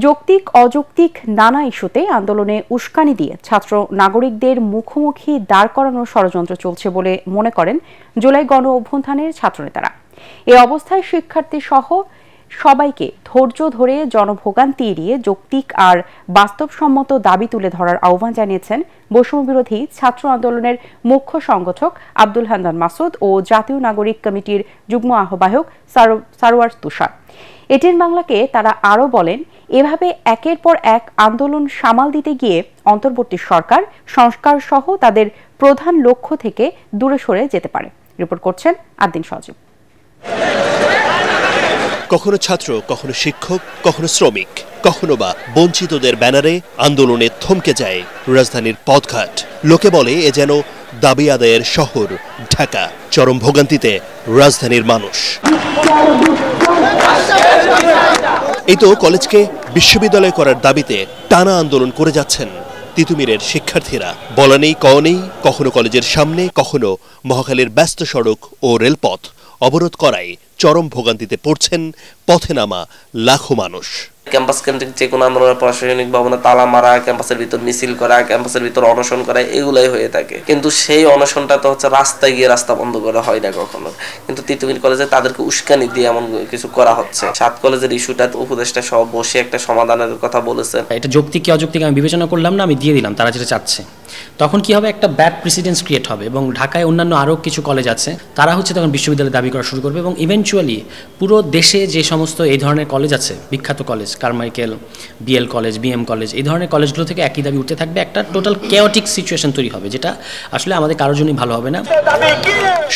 যৌক্তিক অযৌক্তিক নানা ইস্যুতে আন্দোলনে উস্কানি দিয়ে ছাত্র নাগরিকদের মুখোমুখি দাঁড় করানোর ষড়যন্ত্র চলছে বলে মনে করেন জুলাই গণ অভ্যুত্থানের ছাত্রনেতারা। এ অবস্থায় শিক্ষার্থী সহ সবাইকে ধৈর্য ধরে জনভোগান্তি এড়িয়ে যৌক্তিক আর বাস্তবসম্মত দাবি তুলে ধরার আহ্বান জানিয়েছেন বৈষম্যবিরোধী ছাত্র আন্দোলনের মুখ্য সংগঠক আব্দুল হান্নান মাসুদ ও জাতীয় নাগরিক কমিটির যুগ্ম আহ্বায়ক সারওয়ার তুষার। এটিএন বাংলাকে তারা আরও বলেন, এভাবে একের পর এক আন্দোলন সামাল দিতে গিয়ে অন্তর্বর্তী সরকার সংস্কার সহ তাদের প্রধান লক্ষ্য থেকে দূরে সরে যেতে পারে। রিপোর্ট করছেন আদ্দিন সজীব। কখনো ছাত্র, কখনো শিক্ষক, কখনো শ্রমিক, কখনো বা বঞ্চিতদের ব্যানারে আন্দোলনে থমকে যায় রাজধানীর পথঘাট। লোকে বলে এ যেন দাবি আদায়ের শহর ঢাকা। চরম ভোগান্তিতে রাজধানীর মানুষ। এই তো কলেজকে বিশ্ববিদ্যালয় করার দাবিতে টানা আন্দোলন করে যাচ্ছেন তিতুমিরের শিক্ষার্থীরা। বলা নেই কওয়া নেই, কখনো কলেজের সামনে, কখনো মহাখালীর ব্যস্ত সড়ক ও রেলপথ অবরোধ করায় চরম ভোগান্তিতে পড়ছেন পথে নামা লাখো মানুষ। ক্যাম্পাস কেন্দ্রিক যে কোনো আন্দোলনের প্রশাসনিক ভবনে তালা মারা, ক্যাম্পাসের ভিতর মিছিল করা, ক্যাম্পাসের ভিতর অনশন করা, এগুলাই হয়ে থাকে। কিন্তু সেই অনশনটা তো হচ্ছে রাস্তায় গিয়ে রাস্তা বন্ধ করা হয় না কখনো। কিন্তু তিতুমির কলেজে তাদেরকে উস্কানি দিয়ে এমন কিছু করা হচ্ছে। 7 কলেজের ইস্যুটা উপদেষ্টা সহ বসে একটা সমাধানের কথা বলেছেন। এটা যৌক্তিক কি অযৌক্তিক আমি বিবেচনা করলাম না, আমি দিয়ে দিলাম তারা যেটা চাচ্ছে। তখন কি হবে, একটা ব্যাড প্রেসিডেন্স ক্রিয়েট হবে এবং ঢাকায় অন্যান্য আরও কিছু কলেজ আছে তারা হচ্ছে তখন বিশ্ববিদ্যালয় দাবি করা শুরু করবে এবং ইভেনচুয়ালি পুরো দেশে যে সমস্ত এই ধরনের কলেজ আছে, বিখ্যাত college Carmichael, BL college, BM college, এই ধরনের কলেজগুলো থেকে একই দাবি উঠতে থাকবে। একটা টোটাল কেওটিক সিচুয়েশন তৈরি হবে, যেটা আসলে আমাদের কারোর জন্যই ভালো হবে না।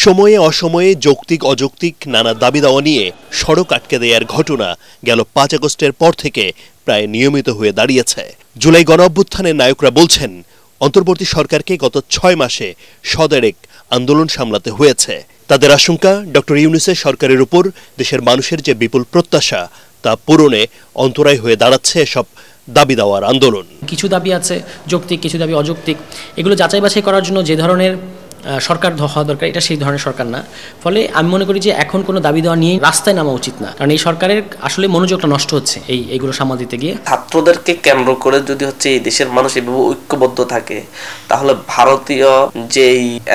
সময়ে অসময়ে যৌক্তিক অযৌক্তিক নানা দাবি দাওয়া নিয়ে সড়ক আটকে দেওয়ার ঘটনা গেল 5 আগস্টের পর থেকে প্রায় নিয়মিত হয়ে দাঁড়িয়েছে। জুলাই গণ অভ্যুত্থানের নায়করা বলছেন, অন্তর্বর্তী সরকারকে গত 6 মাসে সদেরেক আন্দোলন সামলাতে হয়েছে। তাদের আশঙ্কা, ডক্টর ইউনূসের সরকারের উপর দেশের মানুষের যে বিপুল প্রত্যাশা তা পূরণে অন্তরায় হয়ে দাঁড়াচ্ছে এসব দাবি দেওয়ার আন্দোলন। কিছু দাবি আছে যৌক্তিক, কিছু দাবি অযৌক্তিক। এগুলো যাচাই বাছাই করার জন্য যে ধরনের সরকার হওয়া দরকার, এটা সেই ধরনের সরকার না। ফলে আমি মনে করি যে এখন কোনো দাবি দেওয়া নিয়ে রাস্তায় নামা উচিত না, কারণ এই সরকারের আসলে মনোযোগটা নষ্ট হচ্ছে এইগুলো সামাল দিতে গিয়ে। ছাত্রদেরকে কেন্দ্র করে যদি হচ্ছে এই দেশের মানুষ এভাবে ঐক্যবদ্ধ থাকে, তাহলে ভারতীয় যে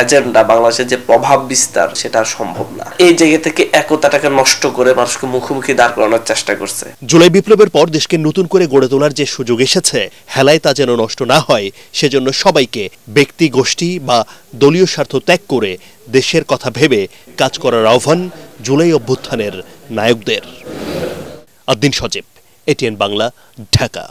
এজেন্ডা, বাংলাদেশের যে প্রভাব বিস্তার, সেটা সম্ভব না। এই জায়গা থেকে একতাটাকে নষ্ট করে মানুষকে মুখোমুখি দাঁড় করানোর চেষ্টা করছে। জুলাই বিপ্লবের পর দেশকে নতুন করে গড়ে তোলার যে সুযোগ এসেছে, হেলায় তা যেন নষ্ট না হয়, সেজন্য সবাইকে ব্যক্তি, গোষ্ঠী বা দলীয় স্বার্থ ত্যাগ করে দেশের কথা ভেবে কাজ করার আহ্বান জুলাই অভ্যুত্থানের নায়কদের। আদ্দিন সজীব, এটিএন বাংলা, ঢাকা।